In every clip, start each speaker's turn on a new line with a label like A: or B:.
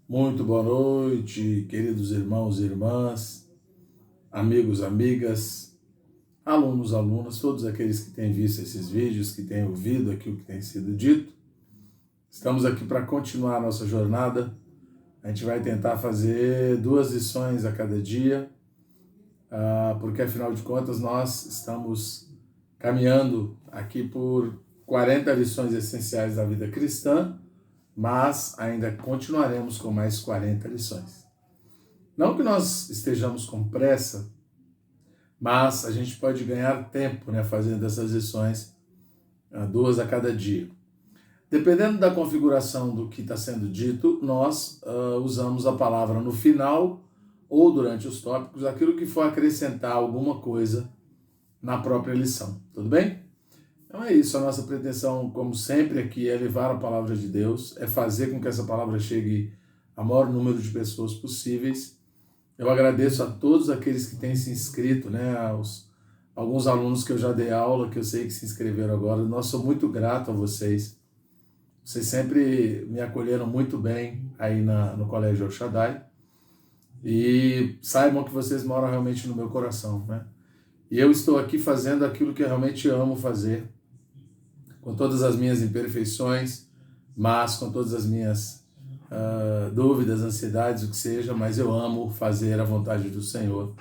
A: Muito boa noite, queridos irmãos e irmãs, amigos, amigas, alunos, alunas, todos aqueles que têm visto esses vídeos, que têm ouvido aquilo que tem sido dito. Estamos aqui para continuar a nossa jornada. A gente vai tentar fazer 2 lições a cada dia, porque afinal de contas nós estamos caminhando aqui por 40 lições essenciais da vida cristã, mas ainda continuaremos com mais 40 lições. Não que nós estejamos com pressa, mas a gente pode ganhar tempo, fazendo essas lições, 2 a cada dia. Dependendo da configuração do que está sendo dito, nós usamos a palavra no final ou durante os tópicos, aquilo que for acrescentar alguma coisa na própria lição. Tudo bem? Então é isso, a nossa pretensão, como sempre, aqui é levar a palavra de Deus, é fazer com que essa palavra chegue ao maior número de pessoas possíveis. Eu agradeço a todos aqueles que têm se inscrito, alguns alunos que eu já dei aula, que eu sei que se inscreveram agora. Nós sou muito grato a vocês. Vocês sempre me acolheram muito bem aí no Colégio El Shaddai. E saibam que vocês moram realmente no meu coração, E eu estou aqui fazendo aquilo que eu realmente amo fazer, com todas as minhas imperfeições, mas com todas as minhas dúvidas, ansiedades, o que seja, mas eu amo fazer a vontade do Senhor.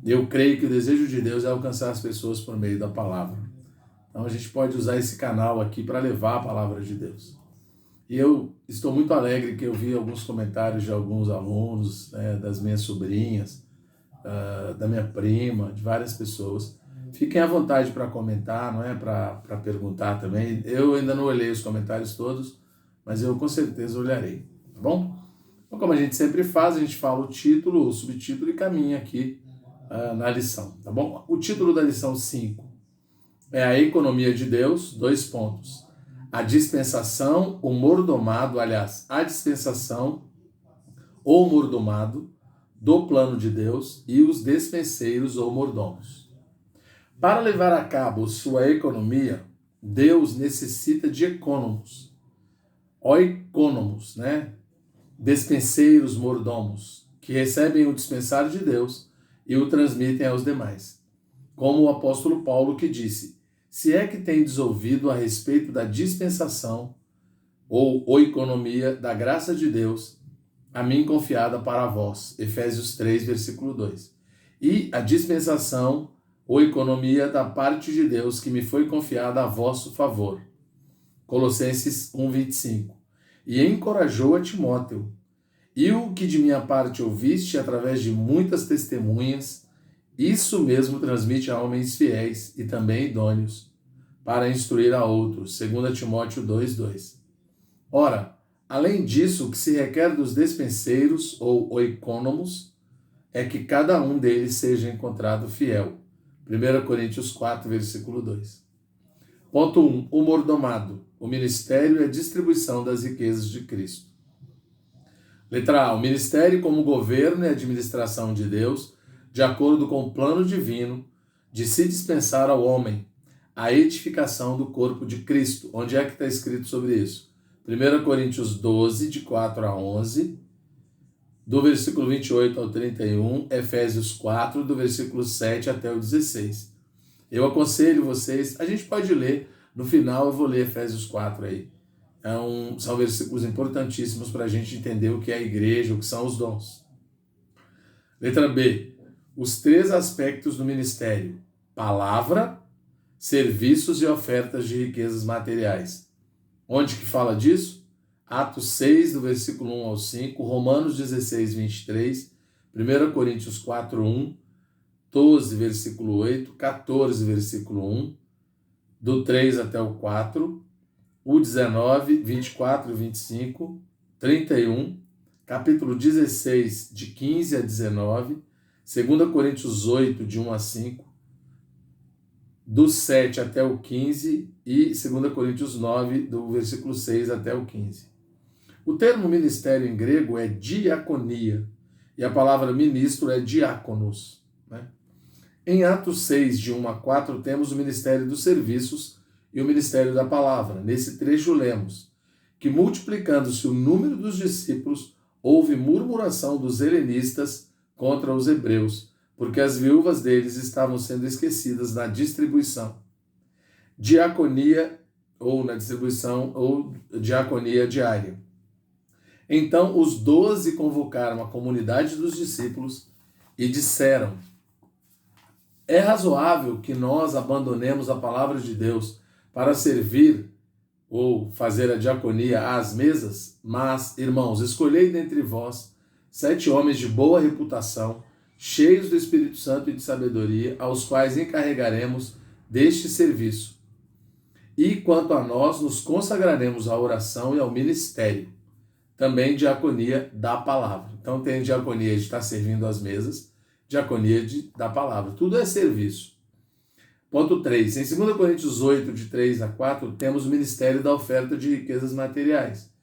A: Eu creio que o desejo de Deus é alcançar as pessoas por meio da palavra. Então a gente pode usar esse canal aqui para levar a palavra de Deus. E eu estou muito alegre que eu vi alguns comentários de alguns alunos, das minhas sobrinhas, da minha prima, de várias pessoas. Fiquem à vontade para comentar, para perguntar também. Eu ainda não olhei os comentários todos, mas eu com certeza olharei, tá bom? Então, como a gente sempre faz, a gente fala o título, o subtítulo e caminha aqui na lição, tá bom? O título da lição 5 é a economia de Deus, 2 pontos. A dispensação, o mordomado, a dispensação ou mordomado do plano de Deus e os despenseiros ou mordomos. Para levar a cabo sua economia, Deus necessita de econômos, oikonomos, despenseiros, mordomos, que recebem o dispensário de Deus e o transmitem aos demais. Como o apóstolo Paulo que disse: se é que tendes ouvido a respeito da dispensação ou oikonomia da graça de Deus, a mim confiada para vós. Efésios 3, versículo 2. E a dispensação ou economia da parte de Deus que me foi confiada a vosso favor. Colossenses 1, 25. E encorajou a Timóteo. E o que de minha parte ouviste através de muitas testemunhas, isso mesmo transmite a homens fiéis e também idôneos, para instruir a outros. 2 Timóteo 2, 2. Ora, além disso, o que se requer dos despenseiros ou oikônomos é que cada um deles seja encontrado fiel. 1 Coríntios 4, versículo 2. Ponto 1. O mordomado. O ministério e a distribuição das riquezas de Cristo. Letra A. O ministério como governo e administração de Deus, de acordo com o plano divino de se dispensar ao homem a edificação do corpo de Cristo. Onde é que está escrito sobre isso? 1 Coríntios 12, de 4 a 11, do versículo 28 ao 31, Efésios 4, do versículo 7 até o 16. Eu aconselho vocês, a gente pode ler, no final eu vou ler Efésios 4 aí. São versículos importantíssimos para a gente entender o que é a igreja, o que são os dons. Letra B. Os 3 aspectos do ministério: palavra, serviços e ofertas de riquezas materiais. Onde que fala disso? Atos 6, do versículo 1 ao 5, Romanos 16, 23, 1 Coríntios 4, 1, 12, versículo 8, 14, versículo 1, do 3 até o 4, o 19, 24 e 25, 31, capítulo 16, de 15 a 19, 2 Coríntios 8, de 1 a 5, do 7 até o 15 e 2 Coríntios 9, do versículo 6 até o 15. O termo ministério em grego é diaconia e a palavra ministro é diáconos. Em Atos 6, de 1 a 4, temos o ministério dos serviços e o ministério da palavra. Nesse trecho lemos que multiplicando-se o número dos discípulos, houve murmuração dos helenistas contra os hebreus, porque as viúvas deles estavam sendo esquecidas na distribuição. Diaconia, ou na distribuição, ou diaconia diária. Então os 12 convocaram a comunidade dos discípulos e disseram: é razoável que nós abandonemos a palavra de Deus para servir ou fazer a diaconia às mesas? Mas, irmãos, escolhei dentre vós 7 homens de boa reputação, cheios do Espírito Santo e de sabedoria, aos quais encarregaremos deste serviço. E quanto a nós, nos consagraremos à oração e ao ministério. Também diaconia da palavra. Então tem diaconia de estar servindo às mesas, diaconia da palavra. Tudo é serviço. Ponto 3. Em 2 Coríntios 8, de 3 a 4, temos o ministério da oferta de riquezas materiais.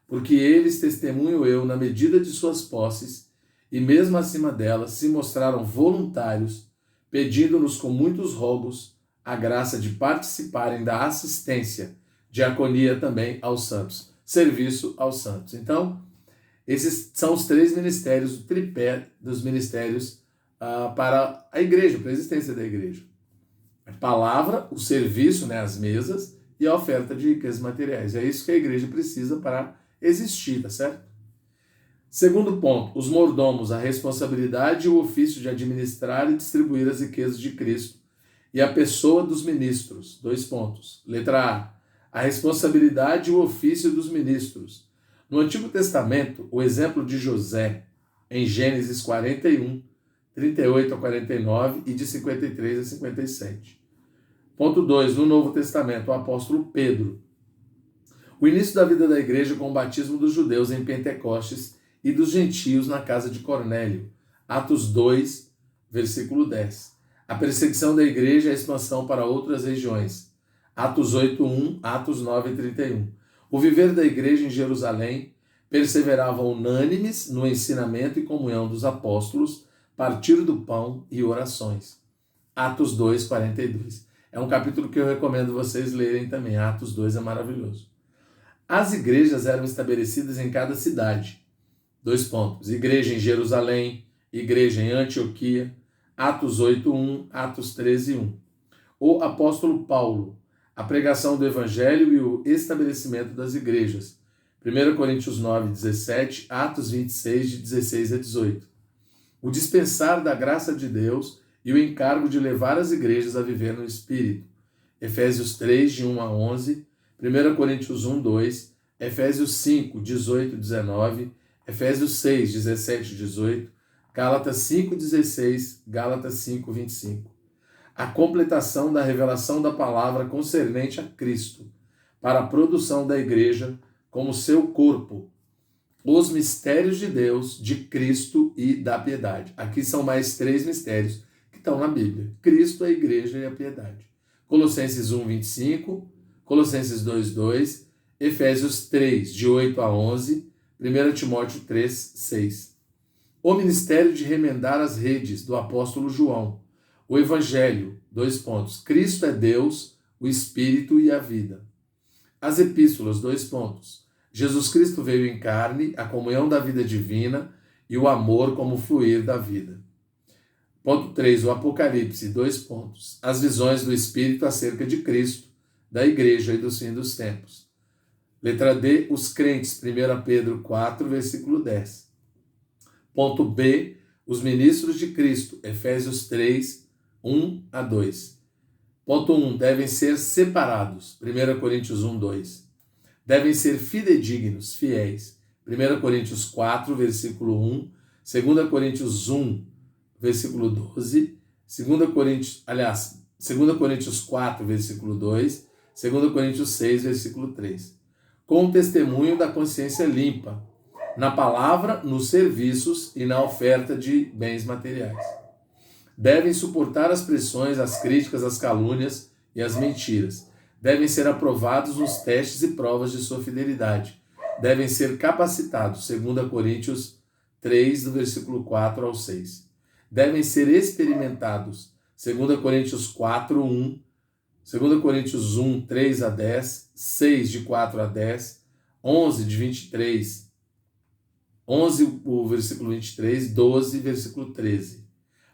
A: Porque eles, testemunho eu, na medida de suas posses, e mesmo acima delas, se mostraram voluntários, pedindo-nos com muitos rogos a graça de participarem da assistência, diaconia também aos santos, serviço aos santos. Então, esses são os 3 ministérios, o tripé dos ministérios para a igreja, para a existência da igreja. A palavra, o serviço, as mesas e a oferta de riquezas materiais. É isso que a igreja precisa para existir, tá certo? Segundo ponto, os mordomos, a responsabilidade e o ofício de administrar e distribuir as riquezas de Cristo e a pessoa dos ministros. 2 pontos. Letra A responsabilidade e o ofício dos ministros. No Antigo Testamento, o exemplo de José, em Gênesis 41, 38 a 49 e de 53 a 57. Ponto 2. No Novo Testamento, o apóstolo Pedro. O início da vida da igreja com o batismo dos judeus em Pentecostes e dos gentios na casa de Cornélio. Atos 2, versículo 10. A perseguição da igreja e a expansão para outras regiões. Atos 8:1, Atos 9:31. O viver da igreja em Jerusalém perseveravam unânimes no ensinamento e comunhão dos apóstolos, partir do pão e orações. Atos 2:42. É um capítulo que eu recomendo vocês lerem também. Atos 2 é maravilhoso. As igrejas eram estabelecidas em cada cidade. 2 pontos. Igreja em Jerusalém, igreja em Antioquia. Atos 8:1, Atos 13:1. O apóstolo Paulo, a pregação do evangelho e o estabelecimento das igrejas. 1 Coríntios 9:17, Atos 26, de 16 a 18. O dispensar da graça de Deus e o encargo de levar as igrejas a viver no Espírito. Efésios 3, de 1 a 11, 1 Coríntios 1, 2, Efésios 5, 18 e 19, Efésios 6, 17 e 18, Gálatas 5, 16, Gálatas 5, 25. A completação da revelação da palavra concernente a Cristo, para a produção da igreja como seu corpo, os mistérios de Deus, de Cristo e da piedade. Aqui são mais 3 mistérios que estão na Bíblia: Cristo, a igreja e a piedade. Colossenses 1, 25, Colossenses 2, 2, Efésios 3, de 8 a 11, 1 Timóteo 3, 6. O ministério de remendar as redes, do apóstolo João. O evangelho, 2 pontos. Cristo é Deus, o Espírito e a vida. As epístolas, 2 pontos. Jesus Cristo veio em carne, a comunhão da vida divina e o amor como fluir da vida. Ponto 3. O Apocalipse, 2 pontos. As visões do Espírito acerca de Cristo, da igreja e dos fins dos tempos. Letra D. Os crentes, 1 Pedro 4, versículo 10. Ponto B. Os ministros de Cristo, Efésios 3, 1 a 2. Ponto 1. Devem ser separados, 1 Coríntios 1, 2. Devem ser fidedignos, fiéis, 1 Coríntios 4, versículo 1, 2 Coríntios 1, versículo 12, 2 Coríntios 4, versículo 2, 2 Coríntios 6, versículo 3. Com o testemunho da consciência limpa, na palavra, nos serviços e na oferta de bens materiais. Devem suportar as pressões, as críticas, as calúnias e as mentiras. Devem ser aprovados nos testes e provas de sua fidelidade. Devem ser capacitados, 2 Coríntios 3, do versículo 4 ao 6. Devem ser experimentados, 2 Coríntios 4, 1, 2 Coríntios 1, 3 a 10, 6, de 4 a 10, 11, de 23 11, o versículo 23, 12, versículo 13.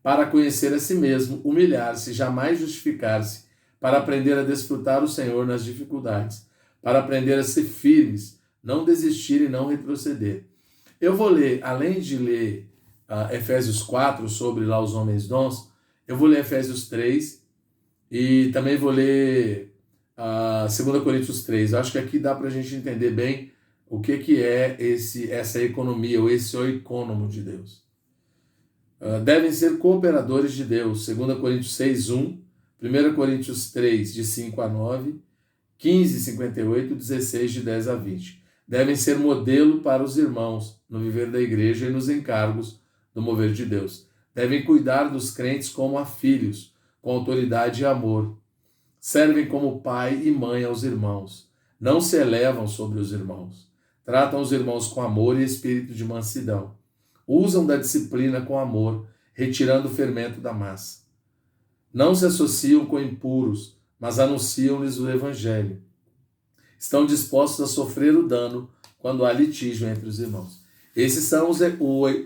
A: Para conhecer a si mesmo, humilhar-se, jamais justificar-se, para aprender a desfrutar o Senhor nas dificuldades, para aprender a ser firmes, não desistir e não retroceder. Eu vou ler, além de ler Efésios 4, sobre lá os homens dons, eu vou ler Efésios 3 e também vou ler 2 Coríntios 3. Eu acho que aqui dá para a gente entender bem o que é essa economia, ou esse oikônomo de Deus. Devem ser cooperadores de Deus, 2 Coríntios 6, 1, 1 Coríntios 3, de 5 a 9, 15, 58, 16, de 10 a 20. Devem ser modelo para os irmãos no viver da igreja e nos encargos do mover de Deus. Devem cuidar dos crentes como a filhos, com autoridade e amor. Servem como pai e mãe aos irmãos. Não se elevam sobre os irmãos. Tratam os irmãos com amor e espírito de mansidão. Usam da disciplina com amor, retirando o fermento da massa. Não se associam com impuros, mas anunciam-lhes o evangelho. Estão dispostos a sofrer o dano quando há litígio entre os irmãos. Esses são os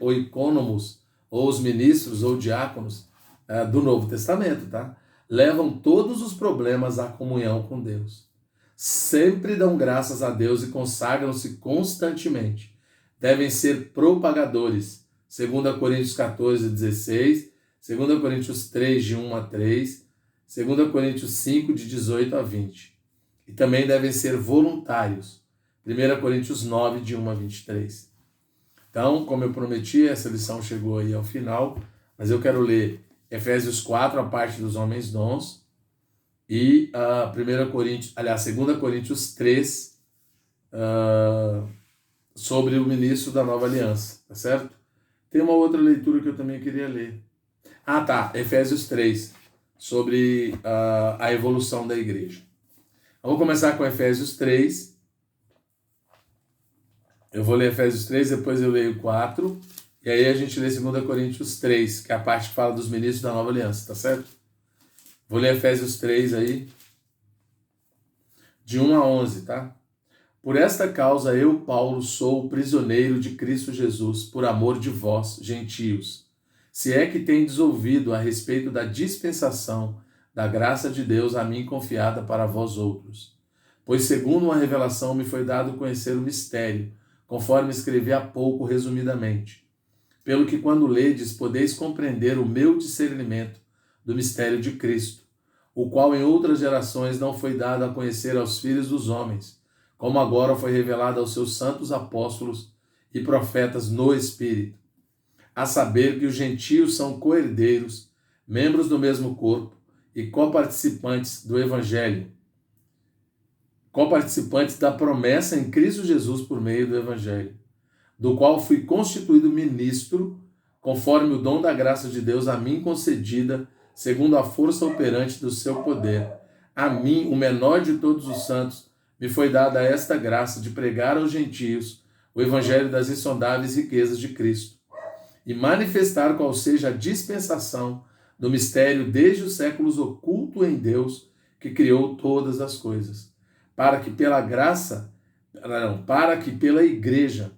A: oikônomos, ou os ministros ou diáconos do Novo Testamento, tá? Levam todos os problemas à comunhão com Deus. Sempre dão graças a Deus e consagram-se constantemente. Devem ser propagadores. 2 Coríntios 14, 16, 2 Coríntios 3, de 1 a 3, 2 Coríntios 5, de 18 a 20. E também devem ser voluntários. 1 Coríntios 9, de 1 a 23. Então, como eu prometi, essa lição chegou aí ao final, mas eu quero ler Efésios 4, a parte dos homens dons, e 2 Coríntios 3, sobre o ministro da nova aliança, tá certo? Tem uma outra leitura que eu também queria ler. Efésios 3, sobre a evolução da igreja. Eu vou começar com Efésios 3. Eu vou ler Efésios 3, depois eu leio 4, e aí a gente lê 2 Coríntios 3, que é a parte que fala dos ministros da nova aliança, tá certo? Vou ler Efésios 3 aí, de 1 a 11, tá? Por esta causa eu, Paulo, sou o prisioneiro de Cristo Jesus, por amor de vós, gentios. Se é que tendes ouvido a respeito da dispensação da graça de Deus a mim confiada para vós outros. Pois segundo uma revelação me foi dado conhecer o mistério, conforme escrevi há pouco resumidamente. Pelo que quando ledes, podeis compreender o meu discernimento do mistério de Cristo, o qual em outras gerações não foi dado a conhecer aos filhos dos homens, como agora foi revelado aos seus santos apóstolos e profetas no Espírito, a saber que os gentios são co-herdeiros, membros do mesmo corpo e coparticipantes do Evangelho, coparticipantes da promessa em Cristo Jesus por meio do Evangelho, do qual fui constituído ministro, conforme o dom da graça de Deus a mim concedida, segundo a força operante do seu poder. A mim, o menor de todos os santos, me foi dada esta graça de pregar aos gentios o evangelho das insondáveis riquezas de Cristo e manifestar qual seja a dispensação do mistério desde os séculos oculto em Deus que criou todas as coisas, para que pela igreja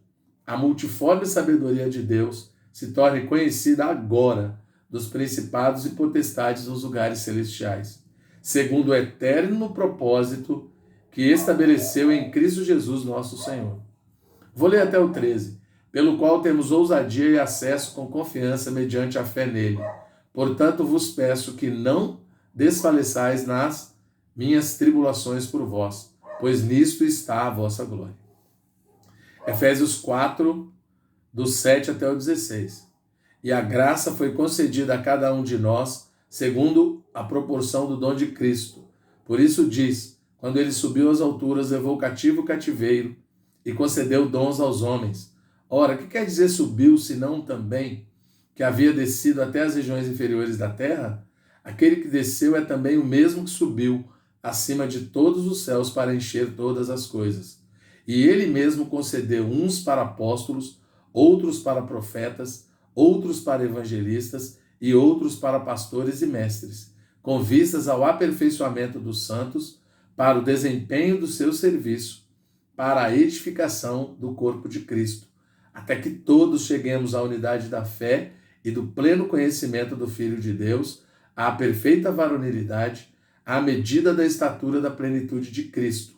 A: a multiforme sabedoria de Deus se torne conhecida agora dos principados e potestades nos lugares celestiais, segundo o eterno propósito que estabeleceu em Cristo Jesus nosso Senhor. Vou ler até o 13. Pelo qual temos ousadia e acesso com confiança mediante a fé nele. Portanto, vos peço que não desfaleçais nas minhas tribulações por vós, pois nisto está a vossa glória. Efésios 4, do 7 até o 16. E a graça foi concedida a cada um de nós, segundo a proporção do dom de Cristo. Por isso diz, quando ele subiu às alturas, levou cativo o cativeiro e concedeu dons aos homens. Ora, que quer dizer subiu, senão também que havia descido até as regiões inferiores da terra? Aquele que desceu é também o mesmo que subiu acima de todos os céus para encher todas as coisas. E ele mesmo concedeu uns para apóstolos, outros para profetas, outros para evangelistas e outros para pastores e mestres, com vistas ao aperfeiçoamento dos santos, para o desempenho do seu serviço, para a edificação do corpo de Cristo, até que todos cheguemos à unidade da fé e do pleno conhecimento do Filho de Deus, à perfeita varonilidade, à medida da estatura da plenitude de Cristo,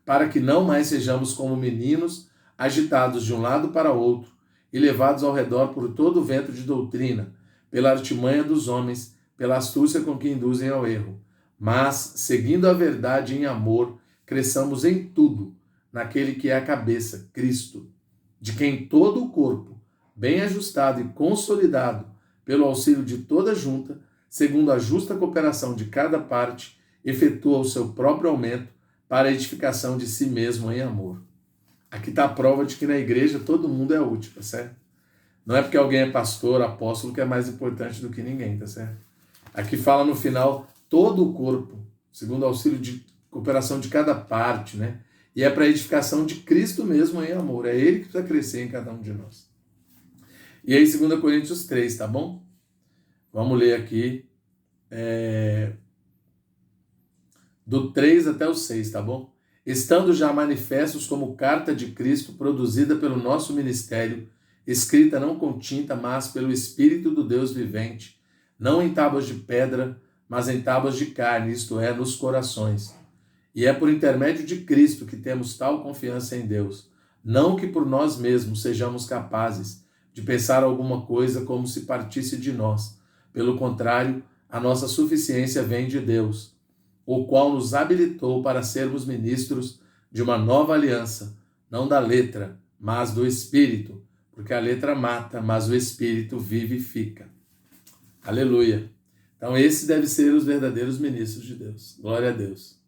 A: para que não mais sejamos como meninos, agitados de um lado para outro e levados ao redor por todo o vento de doutrina, pela artimanha dos homens, pela astúcia com que induzem ao erro, mas, seguindo a verdade em amor, cresçamos em tudo, naquele que é a cabeça, Cristo, de quem todo o corpo, bem ajustado e consolidado pelo auxílio de toda junta, segundo a justa cooperação de cada parte, efetua o seu próprio aumento para a edificação de si mesmo em amor. Aqui está a prova de que na igreja todo mundo é útil, tá certo? Não é porque alguém é pastor, apóstolo, que é mais importante do que ninguém, tá certo? Aqui fala no final, todo o corpo, segundo o auxílio de cooperação de cada parte, né? E é para a edificação de Cristo mesmo em amor. É Ele que precisa crescer em cada um de nós. E aí, 2 Coríntios 3, tá bom? Vamos ler aqui do 3 até o 6, tá bom? Estando já manifestos como carta de Cristo, produzida pelo nosso ministério, escrita não com tinta, mas pelo Espírito do Deus vivente, não em tábuas de pedra, mas em tábuas de carne, isto é, nos corações. E é por intermédio de Cristo que temos tal confiança em Deus, não que por nós mesmos sejamos capazes de pensar alguma coisa como se partisse de nós. Pelo contrário, a nossa suficiência vem de Deus, o qual nos habilitou para sermos ministros de uma nova aliança, não da letra, mas do Espírito, porque a letra mata, mas o Espírito vivifica. Aleluia! Então esses devem ser os verdadeiros ministros de Deus. Glória a Deus.